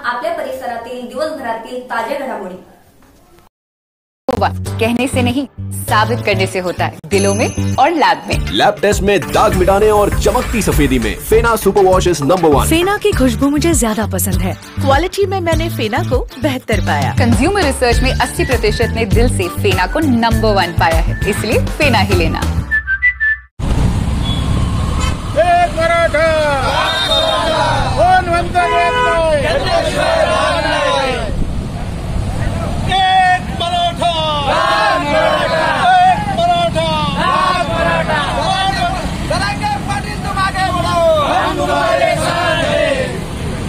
आपल्या परिसरातील दिवसभरातील ताज्या घडामोडी कहने से नहीं साबित करने से होता है, दिलों में और लैब में। लैब टेस्ट में दाग मिटाने और चमकती सफेदी में फेना सुपर वॉश इज नंबर 1। फेना की खुशबू मुझे ज्यादा पसंद है। क्वालिटी में मैंने फेना को बेहतर पाया। कंज्यूमर रिसर्च में 80% ने दिल से फेना को नंबर 1 पाया है, इसलिए फेना ही लेना। एक मराठा कोण म्हणता येत नाही। एक मराठा एक मराठा जरांगे पाटील तुम आगे बढ़ो, हम तुम्हारे साथ हैं।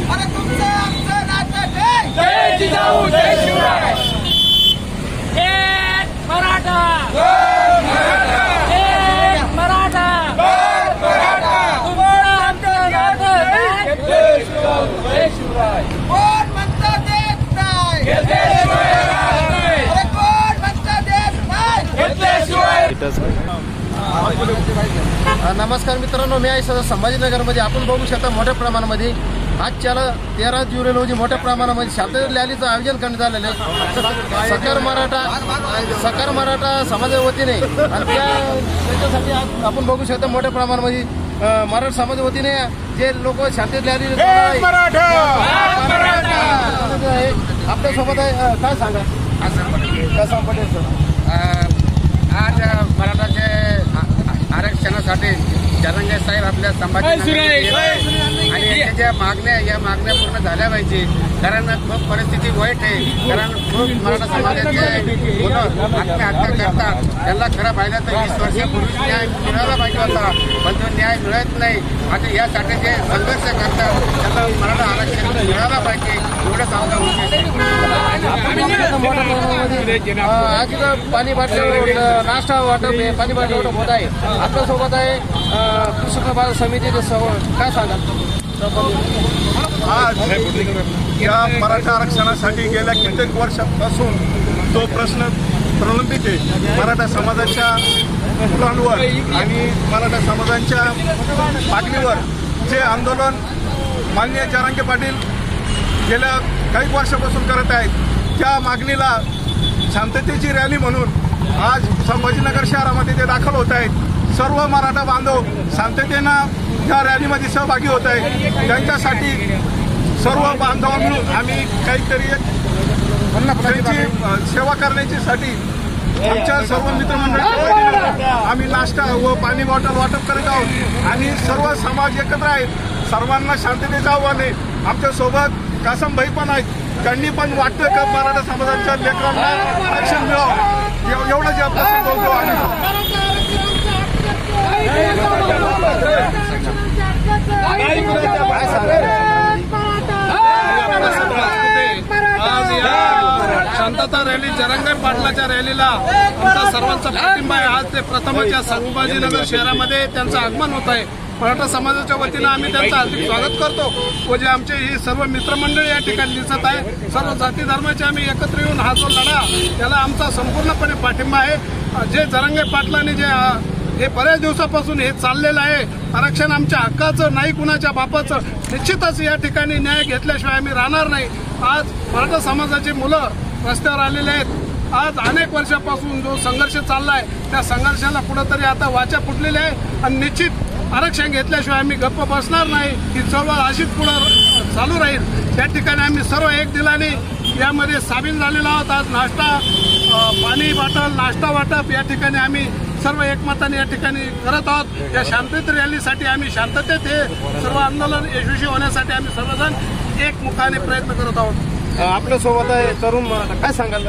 अरे तुमचं आमचं नातं जय जिजाऊ जय शिवराय। एक मराठा एक मराठा कोण म्हणता देत नाही, अरे कोण म्हणता देत नाही। नमस्कार मित्रांनो, मी आहे सध्या संभाजीनगरमध्ये। आपण बघू शकता मोठ्या प्रमाणामध्ये आजच्याला 13 जुलै रोजी मोठ्या प्रमाणामध्ये शांतता रॅलीचं आयोजन करण्यात आलेलं आहे सकार मराठा समाजाच्या वतीने। आणि त्याच्यासाठी आपण बघू शकता मोठ्या प्रमाणामध्ये मराठा समाजाच्या वतीने जे लोक शांतता रॅली आपल्या सोबत आहे। काय सांगा कसं पटेल सर, आज मराठाचे आरक्षणासाठी जरांगे साहेब आपल्या संभाजीनगर आणि याच्या या मागण्या पूर्ण झाल्या पाहिजे। कारण खूप परिस्थिती वाईट आहे। कारण खूप मराठा समाजाचे मुलं आत्महत्या करतात। त्यांना खरं पाहिलं तर 20 वर्षापूर्वी न्याय मिळाला पाहिजे होता, पण तो न्याय मिळत नाही। आता यासाठी जे संघर्ष करतात त्यांना मराठा आरक्षण मिळाला पाहिजे, एवढं सांगणं आज पाणी बाटली नाश्ता वाटप पाणी बाटली वाटप होत आहे। आपल्यासोबत आहे कृषक बाजार समितीचे काय सांगा। आज या मराठा आरक्षणासाठी गेल्या कित्येक वर्षापासून तो प्रश्न प्रलंबित आहे। मराठा समाजाच्या मुलांवर आणि मराठा समाजाच्या मागणीवर जे आंदोलन माननीय जरांगे पाटील गेल्या काही वर्षापासून करत आहेत, त्या मागणीला शांततेची रॅली म्हणून आज संभाजीनगर शहरामध्ये ते दाखल होत आहेत। सर्व मराठा बांधव शांततेनं या रॅलीमध्ये सहभागी होत आहेत। त्यांच्यासाठी सर्व बांधव मिळून आम्ही काहीतरी त्यांची सेवा करण्यासाठी आमच्या सर्व मित्रमंडळी आम्ही नाश्ता व पाणी बॉटल वाटप करीत आहोत आणि सर्व समाज एकत्र आहेत। सर्वांना शांततेचं आव्हान आहे। आमच्या सोबत कासम भाई पण आहेत, त्यांनी पण वाटतं का मराठा समाजाच्या लेकरांना आरक्षण मिळावं, एवढं जे आपलं बोलतो आम्ही। आज या शांतता रॅली जरांगे पाटलाच्या रॅलीला आमचा सर्वांचा पाठिंबा आहे। आज ते प्रथमच या संभाजीनगर शहरामध्ये त्यांचं आगमन होत आहे। मराठा समाजाच्या वतीनं आम्ही त्यांचं हार्दिक स्वागत करतो व जे आमचे ही सर्व मित्रमंडळी या ठिकाणी दिसत आहे, सर्व जाती धर्माचे आम्ही एकत्र येऊन हा जो लढा त्याला आमचा संपूर्णपणे पाठिंबा आहे। जे जरांगे पाटलांनी जे हे बऱ्याच दिवसापासून हे चाललेलं आहे, आरक्षण आमच्या हक्काचं नाही कुणाच्या बापाचं, निश्चितच या ठिकाणी न्याय घेतल्याशिवाय आम्ही राहणार नाही। आज मराठा समाजाची मुलं रस्त्यावर आलेले आहेत। आज अनेक वर्षापासून जो संघर्ष चाललाय त्या संघर्षाला कुठंतरी आता वाचा फुटलेली आहे आणि निश्चित आरक्षण घेतल्याशिवाय आम्ही गप्प बसणार नाही। ही चळवळ अशीच पुढे चालू राहील। त्या ठिकाणी आम्ही सर्व एक दिलाने यामध्ये सामील झालेलो आहोत। आज नाश्ता पाणी बाटल नाश्ता वाटप या ठिकाणी आम्ही सर्व एकमताने या ठिकाणी करत आहोत। या शांतता रॅलीसाठी आम्ही शांततेत हे सर्व आंदोलन यशस्वी होण्यासाठी आम्ही सर्वजण एकमुखाने प्रयत्न करत आहोत। आपल्यासोबत आहे तरुण, काय सांगाल?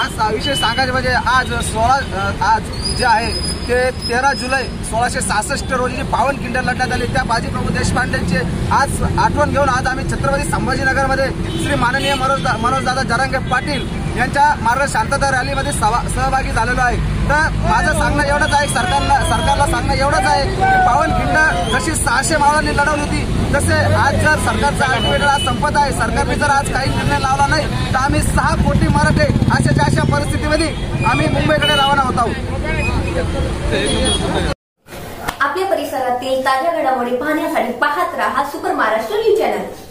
आज विषय सांगायचे म्हणजे आज जे आहे ते 13 जुलै 1666 रोजी जी पावन खिंड लढण्यात आली त्या बाजीप्रभू देशपांडेंची आज आठवण घेऊन आज आम्ही छत्रपती संभाजीनगरमध्ये श्री माननीय मनोजदादा जरांगे पाटील यांच्या मार्ग शांतता रॅलीमध्ये सहभागी झालेलो आहे। तर माझं सांगणं एवढंच आहे, सरकारला सांगणं एवढंच आहे की पावन खिंड जशी 600 मावळांनी लढवली होती तसे आज जर सरकारचा अल्टिमेटम आज संपत आहे, सरकारने जर आज काही निर्णय लावला नाही तर आम्ही 6 कोटी मराठे अशा परिस्थितीमध्ये आम्ही मुंबईकडे रवाना होत आहोत। आपल्या परिसरातील ताज्या घडामोडी पाहण्यासाठी पाहत राहा सुपर महाराष्ट्र न्यूज चॅनल।